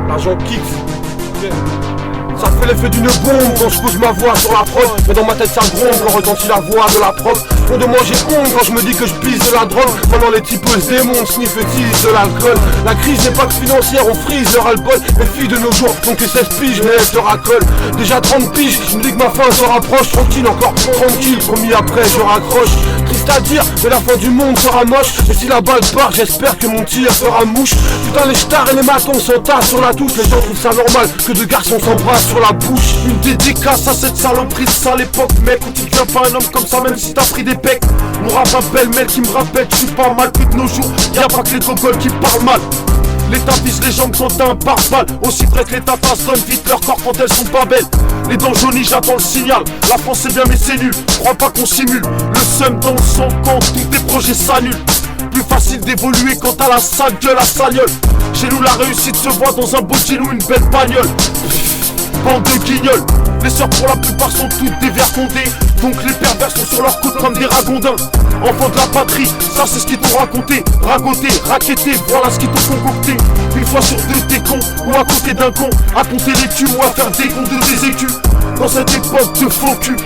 L'agent Kix. Ça fait l'effet d'une bombe quand je pose ma voix sur la prod. Mais dans ma tête ça gronde quand retentit la voix de la prod. Pour de moi j'ai honte quand je me dis que je pisse de la drogue. Pendant les types se démontent, sniffent-ils de l'alcool. La crise n'est pas que financière, on frise leur alcool. Les filles de nos jours font que 16 piges mais elles se racolent. Déjà 30 piges, je me dis que ma fin se rapproche. Tranquille, encore tranquille, promis après je raccroche. Triste à dire, mais la fin du monde sera moche. Et si la balle part, j'espère que mon tir fera mouche. Putain les stars et les matons s'entassent sur la touche. Les gens trouvent ça normal que deux garçons s'embrassent sur la bouche. Une dédicace à cette saloperie de sale époque. Mec, quand tu deviens pas un homme comme ça, même si t'as pris des pecs. Mon rap un pêle-mêle qui me rappelle, je suis pas mal. Plus de nos jours, y'a pas que les gogoles qui parlent mal. L'État vise les jambes sont un pare-balles. Aussi près que l'État façonne vite leur corps quand elles sont pas belles. Les dents jaunies, j'attends le signal. La France c'est bien mais c'est nul, crois pas qu'on simule. Le seum dans le sang quand tous tes projets s'annulent. Plus facile d'évoluer quand t'as la sale gueule à sagnole. Chez nous la réussite se voit dans un beau jean ou une belle bagnole. Bande de guignols. Les sœurs pour la plupart sont toutes des vers condés. Donc les pervers sont sur leur coude comme des ragondins. Enfants de la patrie, ça c'est ce qu'ils t'ont raconté. Ragoté, raquetté, voilà ce qu'ils t'ont concocté. Une fois sur deux t'es con, ou à côté d'un con. À compter les culs ou à faire des comptes de tes écus. Dans cette époque de faux cul,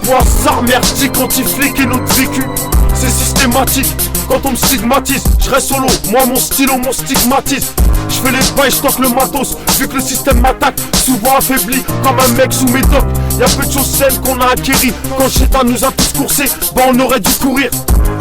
Boissard merdique, anti-flic et notre vécu. C'est systématique, quand on me stigmatise, je reste solo, moi mon stylo, mon stigmatisme. Je fais les bails, je stocke le matos, vu que le système m'attaque, souvent affaibli, comme un mec sous médoc. Y'a peu de choses saines qu'on a acquéries, quand le chétan nous a tous coursés, bah on aurait dû courir.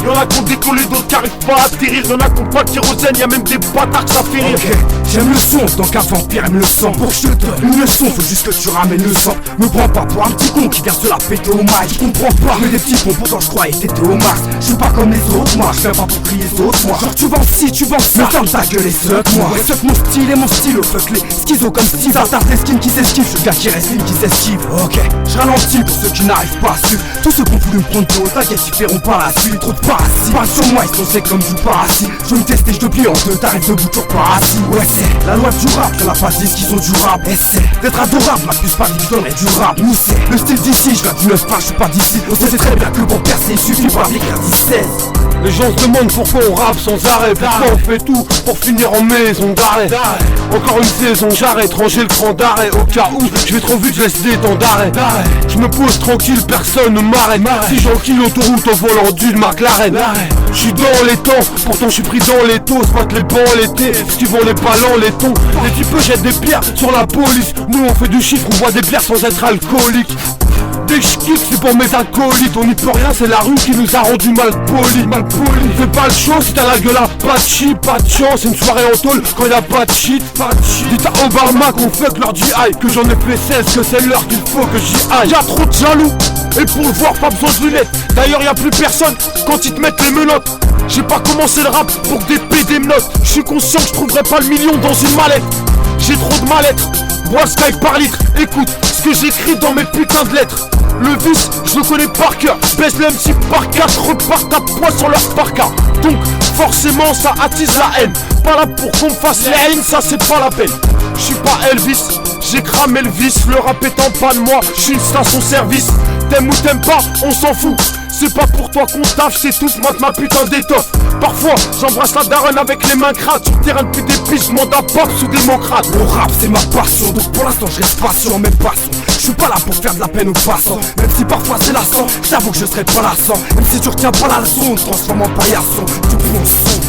Y'en a qui ont décollé, d'autres qui arrivent pas à atterrir. Y'en a qui ont pas de kérosène, y'a même des bâtards que ça fait rire. Ok, j'aime le son, tant qu'un vampire aime le sang. Pour que je te donne une leçon, faut juste que tu ramènes le sang. Me prends pas pour un petit con qui vient se la péter au mic. Je comprends pas, mais des petits cons, pourtant je croyais t'étais au max. Je suis pas comme les autres, moi, je viens pas pour crier saute moi. Genre tu vends ci, tu vends ça, ferme ta gueule et suck moi. Ouais, suck mon style et mon stylo, fuck les schizo comme Steve. Ça tape les skins qui s'esquivent, je suis le gars qui reste libre, qui s'esquive. Ok, je ralentis pour ceux qui n'arrivent pas à suivre. Tous ceux qui ont voulu me prendre de haut, t'inquiète, ils feront pas la suite. Trop de parasites, pas sur moi, ils sont secs comme du parasite. Je veux me tester, je te plie en deux, t'arrives debout, toujours pas assis. Ouais, c'est la loi du rap, y'en a pas 10 qui sont durables. Et c'est d'être adorable, ma puce pas dit que je donnerais du rap. Nous c'est le style d'ici, je viens du 9 pas, je suis pas d'ici. On sait très bien que pour percer, il suffit pas d'écrire 16. Les gens se demandent pourquoi on rappe sans arrêt. Pourquoi on fait tout pour finir en maison d'arrêt. Encore une saison, j'arrête, ranger le cran d'arrêt. Au cas où je vais trop vite, je laisse des temps d'arrêt. Je me pose tranquille, personne ne m'arrête. Si j'enquille l'autoroute au volant d'une McLaren. Je suis dans les temps, pourtant je suis pris dans les taux. Spot les bancs l'été, suivant les ballons, les tons. Les types jettent des pierres sur la police. Nous on fait du chiffre, on boit des bières sans être alcoolique. Dès que je kick, c'est pour mes acolytes. On n'y peut rien, c'est la rue qui nous a rendu mal poli. Fais pas le show si t'as la gueule à pas de shit, pas de chance. C'est une soirée en tôle quand y'a pas de shit. Dites à Obama qu'on fuck leur GI, que j'en ai fait 16, que c'est l'heure qu'il faut que j'y aille. Y'a trop de jaloux, et pour le voir pas besoin de lunettes. D'ailleurs y'a plus personne quand ils te mettent les menottes. J'ai pas commencé le rap pour que des PD me notent. Je suis conscient que je trouverai pas le million dans une mallette. J'ai trop de mal-être, bois Sky par litre. Écoute ce que j'écris dans mes putains de lettres. Le vice, je le connais par cœur. Baisse le MC par 4, repartent à poids sur leur parka. Donc forcément ça attise la haine. Pas là pour qu'on me fasse la haine, ça c'est pas la peine. Je suis pas Elvis, j'ai cramé le vice. Le rap est en pas de moi, je suis une station service. T'aimes ou t'aimes pas, on s'en fout. C'est pas pour toi qu'on taffe, c'est tout, mate ma putain d'étoffe. Parfois, j'embrasse la daronne avec les mains crates. Sur le terrain depuis des pistes, mandat pop sous démocrate. Le rap c'est ma passion, donc pour l'instant je reste patient, mais passons. Je suis pas là pour faire de la peine aux passants. Même si parfois c'est lassant, j'avoue que je serai pas lassant. Même si tu retiens pas la leçon, on te transforme en paillasson. Du bon son,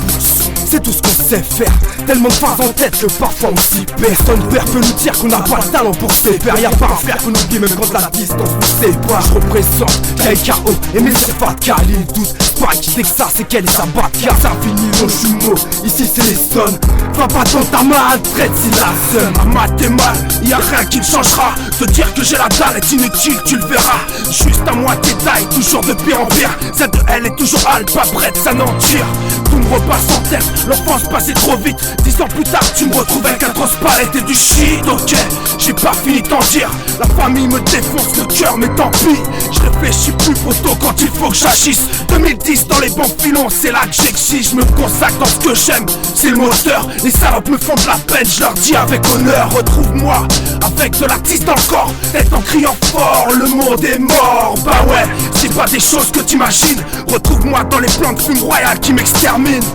c'est tout ce qu'on sait faire. Tellement de phases en tête que parfois on s'y perd. Personne père peut nous dire qu'on n'a pas le talent pour se faire. Y'a pas un frère qu'on oublie même quand la distance nous sépare. Je représente KO et mes CFA Khalil 12 Spike, Texas c'est qu'elle et sa batka. Ça finit nos jumeaux, ici c'est les sons. Va pas dans ta main, traite si la seule. Ma maths est mal, y'a rien qui me changera. Te dire que j'ai la dalle est inutile, tu le verras. Juste à moitié taille, toujours de pire en pire. Cette de elle est toujours hale, pas prête, ça n'en tire. Tout me repasse en tête, l'enfance passait trop vite. 10 ans plus tard, tu me retrouves avec un grosse palette et du shit. Ok, j'ai pas fini d'en dire. La famille me défonce le cœur, mais tant pis. Je réfléchis plus photo quand il faut que j'agisse. 2010 dans les bons filons, c'est là que j'exige. Je me consacre dans ce que j'aime, c'est le moteur. Les salopes me font de la peine, je leur dis avec honneur. Retrouve-moi avec de l'artiste dans le corps, tête en criant fort, le monde est mort. Bah ouais, c'est pas des choses que t'imagines. Retrouve-moi dans les plans de fume royal qui m'exterminent.